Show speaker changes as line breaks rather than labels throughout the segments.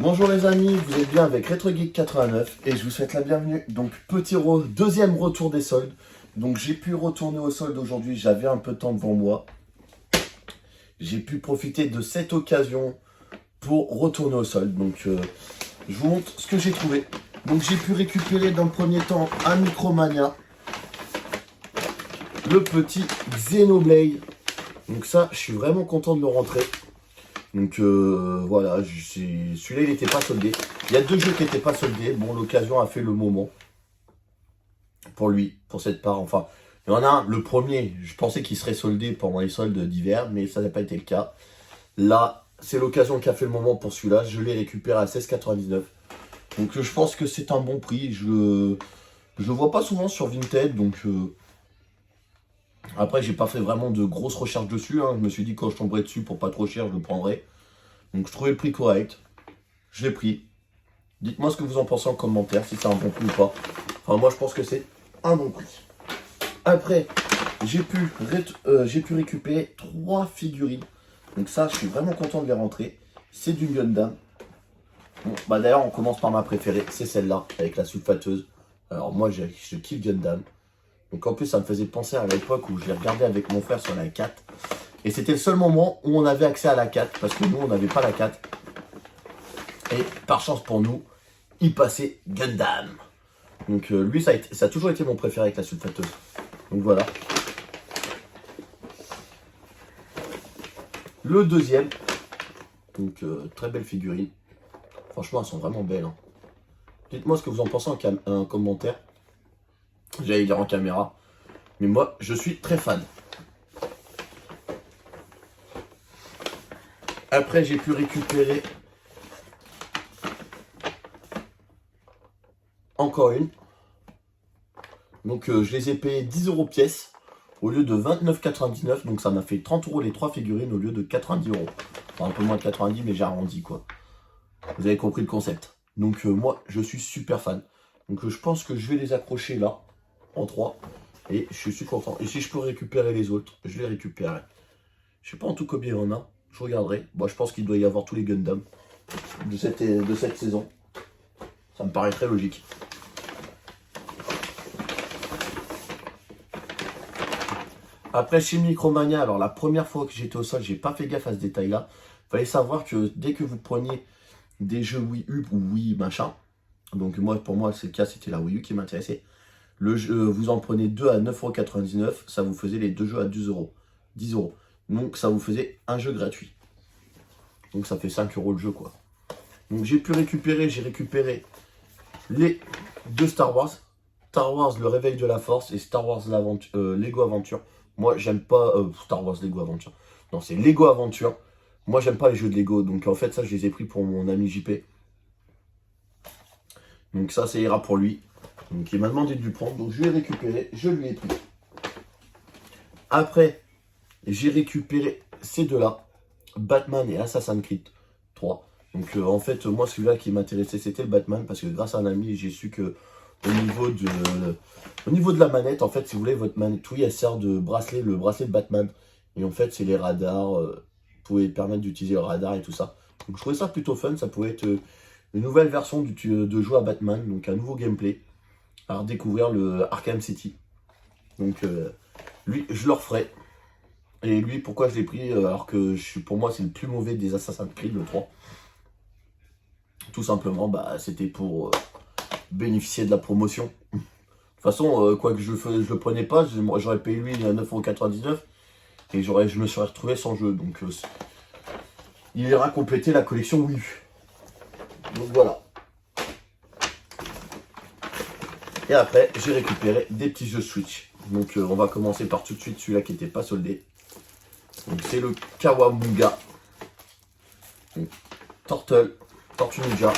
Bonjour les amis, vous êtes bien avec RetroGeek89 et je vous souhaite la bienvenue. Donc deuxième retour des soldes. Donc j'ai pu retourner aux soldes aujourd'hui, j'avais un peu de temps devant moi. J'ai pu profiter de cette occasion pour retourner aux soldes. Donc je vous montre ce que j'ai trouvé. Donc j'ai pu récupérer dans le premier temps un Micromania. Le petit Xenoblade. Donc ça, je suis vraiment content de le rentrer. Donc voilà, celui-là il n'était pas soldé. Il y a deux jeux qui n'étaient pas soldés. Bon, l'occasion a fait le moment. Pour lui, pour cette part. Enfin, il y en a un, le premier, je pensais qu'il serait soldé pendant les soldes d'hiver, mais ça n'a pas été le cas. Là, c'est l'occasion qui a fait le moment pour celui-là. Je l'ai récupéré à 16,99. Donc je pense que c'est un bon prix. Je le vois pas souvent sur Vinted, donc... Après, j'ai pas fait vraiment de grosses recherches dessus. Hein. Je me suis dit, quand je tomberai dessus pour pas trop cher, je le prendrai. Donc, je trouvais le prix correct. Je l'ai pris. Dites-moi ce que vous en pensez en commentaire, si c'est un bon prix ou pas. Enfin, moi, je pense que c'est un bon prix. Après, j'ai pu récupérer 3 figurines. Donc ça, je suis vraiment content de les rentrer. C'est du Gundam. Bon, bah d'ailleurs, on commence par ma préférée. C'est celle-là, avec la sulfateuse. Alors, moi, je kiffe Gundam. Donc en plus, ça me faisait penser à l'époque où je l'ai regardé avec mon frère sur la 4. Et c'était le seul moment où on avait accès à la 4, parce que nous, on n'avait pas la 4. Et par chance pour nous, il passait Gundam. Donc lui, ça a toujours été mon préféré avec la sulfateuse. Donc voilà. Le deuxième. Donc très belle figurine. Franchement, elles sont vraiment belles. Hein. Dites-moi ce que vous en pensez en commentaire. J'allais dire en caméra. Mais moi, je suis très fan. Après, j'ai pu récupérer encore une. Donc, je les ai payés 10 € pièce au lieu de 29,99. Donc, ça m'a fait 30 € les 3 figurines au lieu de 90 €. Enfin, un peu moins de 90, mais j'ai arrondi, quoi. Vous avez compris le concept. Donc, moi, je suis super fan. Donc, je pense que je vais les accrocher là, en 3. Et je suis content. Et si je peux récupérer les autres, je les récupérerai. Je sais pas en tout combien il y en a. Je regarderai. Bon, je pense qu'il doit y avoir tous les Gundam de cette saison. Ça me paraît très logique. Après, chez Micromania, alors la première fois que j'étais au sol, j'ai pas fait gaffe à ce détail-là. Fallait savoir que dès que vous preniez des jeux Wii U ou Wii machin, donc moi, pour moi, c'est le cas, c'était la Wii U qui m'intéressait. Le jeu, vous en prenez 2 à 9,99 €, ça vous faisait les deux jeux à 10 €. 10 €. Donc ça vous faisait un jeu gratuit. Donc ça fait 5 € le jeu, quoi. Donc j'ai récupéré les deux Star Wars. Star Wars le réveil de la force et Star Wars Lego Aventure. Moi j'aime pas Star Wars Lego Aventure. Non, c'est Lego Aventure. Moi j'aime pas les jeux de Lego. Donc en fait ça je les ai pris pour mon ami JP. Donc ça ira pour lui. Donc il m'a demandé de lui prendre. Donc je lui ai récupéré. Je lui ai pris. Après, j'ai récupéré ces deux-là. Batman et Assassin's Creed 3. Donc en fait, moi celui-là qui m'intéressait, c'était le Batman. Parce que grâce à un ami, j'ai su que au niveau de la manette, en fait, si vous voulez, votre manette, oui, elle sert de bracelet, le bracelet de Batman. Et en fait, c'est les radars. Vous pouvez permettre d'utiliser le radar et tout ça. Donc je trouvais ça plutôt fun. Ça pouvait être une nouvelle version de jouer à Batman. Donc un nouveau gameplay. À redécouvrir le Arkham City. Donc lui, je le referai. Et lui, pourquoi je l'ai pris alors que pour moi, c'est le plus mauvais des Assassin's Creed, le 3. Tout simplement, bah, c'était pour bénéficier de la promotion. De toute façon, quoi que je le prenais pas, j'aurais payé lui à 9,99 € et je me serais retrouvé sans jeu. Donc, il ira compléter la collection Wii U. Donc voilà. Et après, j'ai récupéré des petits jeux Switch. Donc, on va commencer par tout de suite celui-là qui n'était pas soldé. Donc c'est le Kawamunga. Tortue Ninja.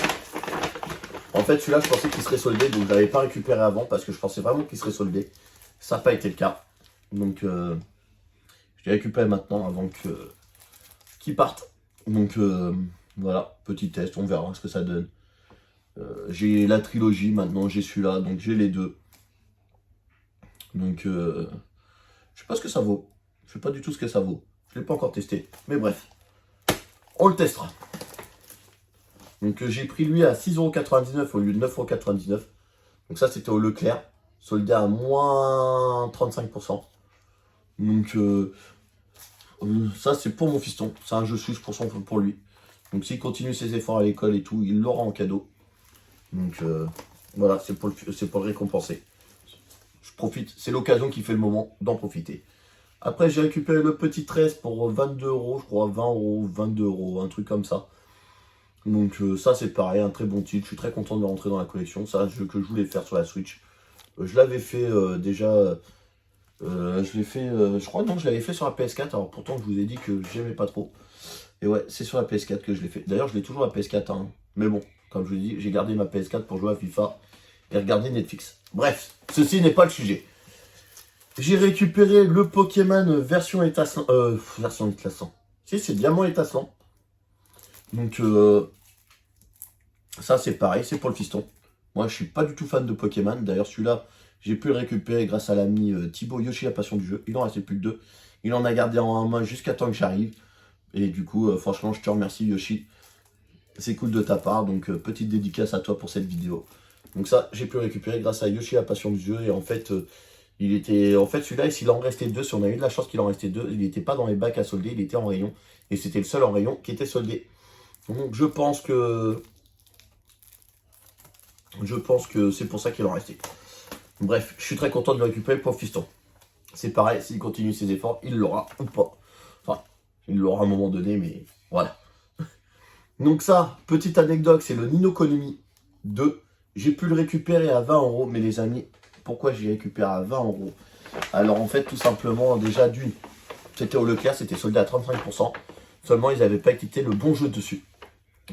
En fait celui-là je pensais qu'il serait soldé, donc je l'avais pas récupéré avant parce que je pensais vraiment qu'il serait soldé. Ça n'a pas été le cas. Donc je l'ai récupéré maintenant avant qu'il parte. Donc voilà, petit test, on verra ce que ça donne. J'ai la trilogie maintenant, j'ai celui-là, donc j'ai les deux. Donc je sais pas ce que ça vaut. Je sais pas du tout ce que ça vaut. Je l'ai pas encore testé. Mais bref. On le testera. Donc j'ai pris lui à 6,99 € au lieu de 9,99 €. Donc ça c'était au Leclerc, soldé à moins 35%. Donc ça c'est pour mon fiston, c'est un jeu Switch pour lui. Donc s'il continue ses efforts à l'école et tout, il l'aura en cadeau. Donc voilà, c'est pour le récompenser. Je profite, c'est l'occasion qui fait le moment d'en profiter. Après j'ai récupéré le petit 13 pour 22 €, je crois 20 €, 22 €, un truc comme ça. Donc ça c'est pareil, un très bon titre, je suis très content de rentrer dans la collection, c'est un jeu que je voulais faire sur la Switch. Je l'avais fait déjà, je l'ai fait, je crois non, je l'avais fait sur la PS4, alors pourtant je vous ai dit que j'aimais pas trop. Et ouais, c'est sur la PS4 que je l'ai fait. D'ailleurs je l'ai toujours la PS4, hein. Mais bon, comme je vous ai dit, j'ai gardé ma PS4 pour jouer à FIFA et regarder Netflix. Bref, ceci n'est pas le sujet. J'ai récupéré le Pokémon version étincelant, version étincelant. Si, c'est diamant étincelant. Donc ça c'est pareil, c'est pour le fiston. Moi je suis pas du tout fan de Pokémon. D'ailleurs celui-là, j'ai pu le récupérer grâce à l'ami Thibaut Yoshi, la passion du jeu. Il en restait plus que 2. Il en a gardé en main jusqu'à temps que j'arrive. Et du coup, franchement, je te remercie Yoshi. C'est cool de ta part. Donc petite dédicace à toi pour cette vidéo. Donc ça, j'ai pu le récupérer grâce à Yoshi, la passion du jeu. Et en fait, celui-là, s'il en restait 2, si on a eu de la chance qu'il en restait 2, il n'était pas dans les bacs à solder, il était en rayon. Et c'était le seul en rayon qui était soldé. Donc je pense que c'est pour ça qu'il en restait. Bref, je suis très content de le récupérer pour le fiston. C'est pareil, s'il continue ses efforts, il l'aura ou pas. Enfin, il l'aura à un moment donné, mais voilà. Donc ça, petite anecdote, c'est le Ni no Kuni 2. J'ai pu le récupérer à 20 €, mais les amis, pourquoi j'ai récupéré à 20 €? Alors en fait, tout simplement, déjà d'une, c'était au Leclerc, c'était soldé à 35%. Seulement, ils n'avaient pas étiqueté le bon jeu dessus.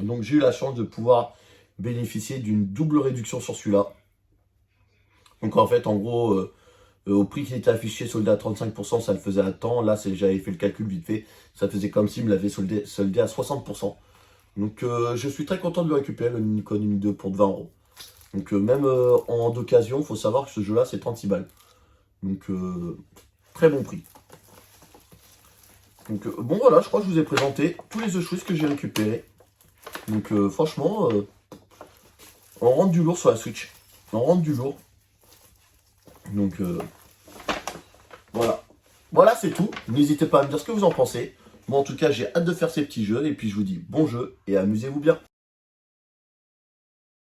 Donc j'ai eu la chance de pouvoir bénéficier d'une double réduction sur celui-là. Donc en fait, en gros, au prix qui était affiché soldé à 35%, ça le faisait à temps. Là, j'avais fait le calcul vite fait. Ça faisait comme s'il me l'avait soldé à 60%. Donc je suis très content de le récupérer, le Ni no Kuni 2 pour 20 €. Donc même en d'occasion, il faut savoir que ce jeu-là, c'est 36 balles. Donc très bon prix. Donc bon voilà, je crois que je vous ai présenté tous les The Choice que j'ai récupérés. Donc franchement, on rentre du lourd sur la Switch. On rentre du lourd. Donc voilà. Voilà, c'est tout. N'hésitez pas à me dire ce que vous en pensez. Moi en tout cas, j'ai hâte de faire ces petits jeux. Et puis je vous dis bon jeu et amusez-vous bien.